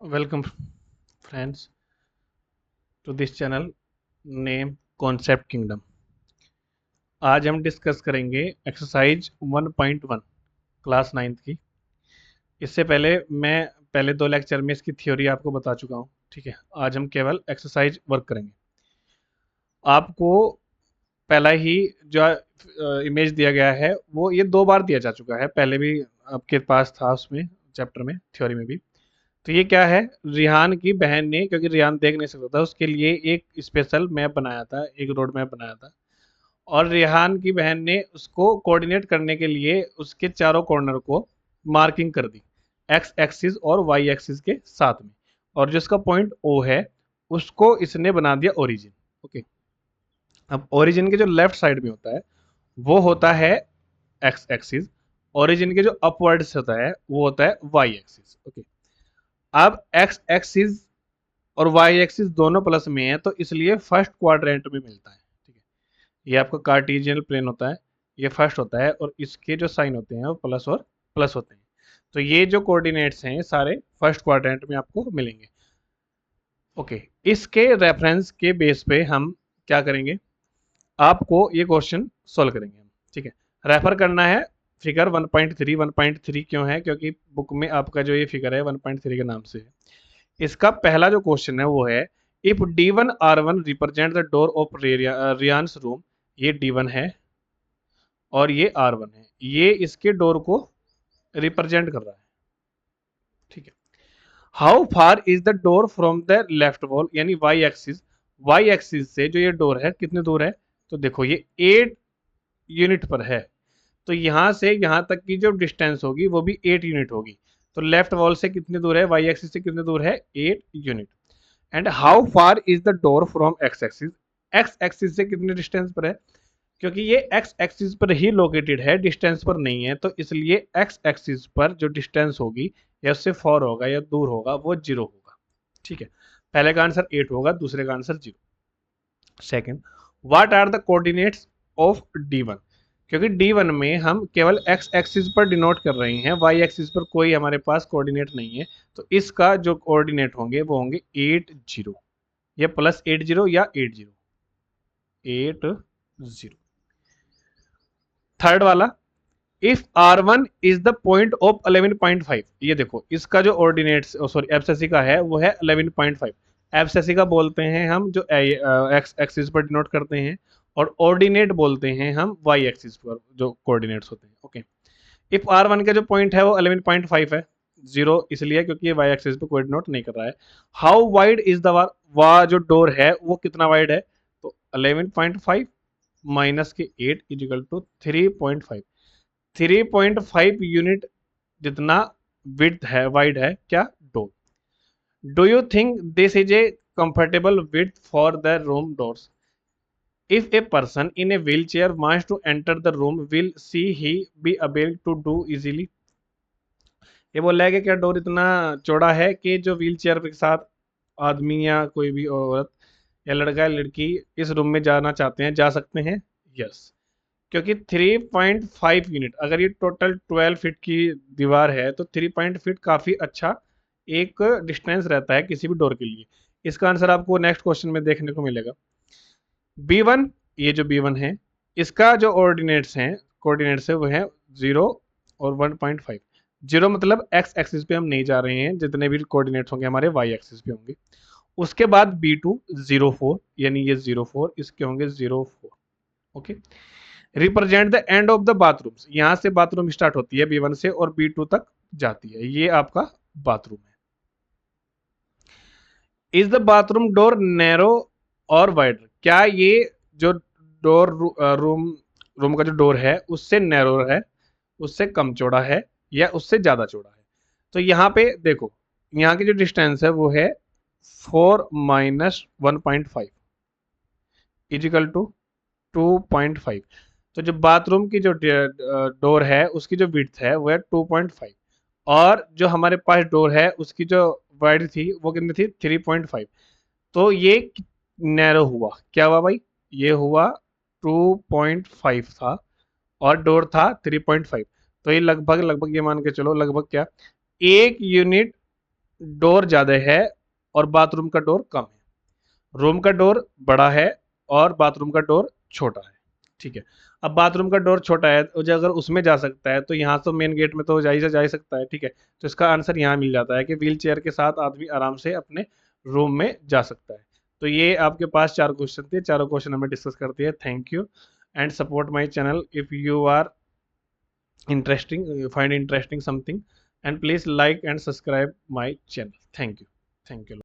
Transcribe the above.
Welcome friends to this channel name Concept Kingdom। आज हम discuss करेंगे एक्सरसाइज 1.1 क्लास 9th की। इससे पहले मैं पहले 2 लेक्चर में इसकी थ्योरी आपको बता चुका हूँ। ठीक है, आज हम केवल एक्सरसाइज वर्क करेंगे। आपको पहला ही जो इमेज दिया गया है वो ये 2 बार दिया जा चुका है, पहले भी आपके पास था उसमें चैप्टर में, थ्योरी में भी। तो ये क्या है, रिहान की बहन ने, क्योंकि रिहान देख नहीं सकता था, उसके लिए एक स्पेशल मैप बनाया था, एक रोड मैप बनाया था। और रिहान की बहन ने उसको कोऑर्डिनेट करने के लिए उसके चारों कॉर्नर को मार्किंग कर दी, एक्स एक्सिस और वाई एक्सिस के साथ में। और जो इसका पॉइंट ओ है उसको इसने बना दिया ओरिजिन। ओके, अब ओरिजिन के जो लेफ्ट साइड में होता है वो होता है एक्स एक्सिस, ओरिजिन के जो अपवर्ड से होता है वो होता है वाई एक्सिस। ओके, अब एक्स एक्सिस और वाई एक्सिस दोनों प्लस में है, तो इसलिए फर्स्ट क्वाड्रेंट में मिलता है। ठीक है, ये आपका कार्टेशियन प्लेन होता है, ये फर्स्ट होता है, और इसके जो साइन होते हैं वो प्लस और प्लस होते हैं। तो ये जो कोऑर्डिनेट्स हैं सारे फर्स्ट क्वाड्रेंट में आपको मिलेंगे। ओके, इसके रेफरेंस के बेस पे हम क्या करेंगे, आपको ये क्वेश्चन सॉल्व करेंगे हम। ठीक है, रेफर करना है फिगर 1.3। 1.3 क्यों है, क्योंकि बुक में आपका जो ये फिगर है 1.3 के नाम से है। इसका पहला जो क्वेश्चन है वो है, if D1 R1 represent the door of Ryan's room. ये D1 है और ये R1 है, ये इसके डोर को रिप्रेजेंट कर रहा है। ठीक है, how far is the door from the left wall, यानी वाई एक्सिस। वाई एक्सिस से जो ये डोर है कितने दूर है, तो देखो ये 8 यूनिट पर है। तो यहां से यहां तक की जो डिस्टेंस होगी वो भी 8 यूनिट होगी। तो लेफ्ट वॉल से कितने दूर है, वाई एक्सिस से कितने दूर है, 8 unit. And how far is the door from x axis, x axis से कितने डिस्टेंस पर है, क्योंकि ये एक्स एक्सिस पर ही लोकेटेड है, डिस्टेंस पर नहीं है, तो इसलिए एक्स एक्सिस पर जो डिस्टेंस होगी या उससे फॉर होगा या दूर होगा वो 0 होगा। ठीक है, पहले का आंसर 8 होगा, दूसरे का answer 0। Second, what are the coordinates of D1, क्योंकि D1 में हम केवल एक्स एक्सिस पर डिनोट कर रहे हैं, वाई एक्सिस पर कोई हमारे पास कोऑर्डिनेट नहीं है। तो इसका जो कोऑर्डिनेट होंगे वो होंगे 8 0, या प्लस 8 0 या 8 0, 8 0। थर्ड वाला, if R1 is the point of 11.5। ये देखो इसका जो ऑर्डिनेट सॉरी एब्ससी का है वो है 11.5। एब्ससी का बोलते हैं हम जो एक्स एक्सिस पर डिनोट करते हैं, और ऑर्डिनेट बोलते हैं हम वाई एक्सिस पर जो कोऑर्डिनेट्स होते हैं। ओके, इफ R1 का जो पॉइंट है वो 11.5 है, 0 इसलिए क्योंकि ये वाई एक्सिस पे कोई डिनोट नहीं कर रहा है। How wide is the war, जो डोर है वो कितना वाइड है, तो 11.5 माइनस के 8 इजिकल टू 3.5। 3.5 यूनिट जितना विड्थ है, वाइड है क्या, door. Do you think this is a comfortable width for the room doors, if a person in a wheelchair wants to enter the room will see he be able to do easily. ये बोल रहा है कि क्या door इतना चौड़ा है कि जो व्हील चेयर के साथ आदमी या कोई भी औरत या लड़का या लड़की इस रूम में जाना चाहते हैं, जा सकते हैं। यस, क्योंकि 3.5 यूनिट, अगर ये टोटल 12 फीट की दीवार है तो 3 फीट काफ़ी अच्छा एक डिस्टेंस रहता है किसी भी डोर के लिए। इसका आंसर आपको नेक्स्ट क्वेश्चन में देखने को मिलेगा। B1, ये जो B1 है इसका जो ऑर्डिनेट्स हैं, कोऑर्डिनेट्स है वो है 0 और 1.5। 0 मतलब एक्स एक्सिस पे हम नहीं जा रहे हैं, जितने भी कोऑर्डिनेट्स होंगे हमारे वाई एक्सिस पे होंगे। उसके बाद B2 0 4, यानी ये 0 4, इसके होंगे 0 4। Okay, represent the end of the bathrooms, यहाँ से बाथरूम स्टार्ट होती है B1 से और B2 तक जाती है, ये आपका बाथरूम है। Is the bathroom door narrow और वाइडर, क्या ये जो डोर रूम का जो डोर है उससे नैरो है, उससे कम चौड़ा है, या उससे ज्यादा चौड़ा है। तो यहाँ पे देखो, यहाँ की जो डिस्टेंस है वो है 4 माइनस 1.5 इजिकल टू 2.5। तो जो बाथरूम की जो डोर है उसकी जो विड्थ है वो है 2.5, और जो हमारे पास डोर है उसकी जो वाइड थी वो कितनी थी, 3.5। तो ये नैरो हुआ, क्या हुआ भाई, ये हुआ 2.5 था और डोर था 3.5। तो ये लगभग लगभग ये मान के चलो लगभग क्या, 1 यूनिट डोर ज़्यादा है और बाथरूम का डोर कम है। रूम का डोर बड़ा है और बाथरूम का डोर छोटा है। ठीक है, अब बाथरूम का डोर छोटा है तो जो अगर उसमें जा सकता है तो यहाँ तो मेन गेट में तो जा ही सकता है। ठीक है, तो इसका आंसर यहाँ मिल जाता है कि व्हील चेयर के साथ आदमी आराम से अपने रूम में जा सकता है। तो ये आपके पास 4 क्वेश्चन थे, चारों क्वेश्चन हमें डिस्कस कर दिए। Thank you and support my channel if you are interesting, you find interesting something, and please like and subscribe my channel. Thank you. Thank you.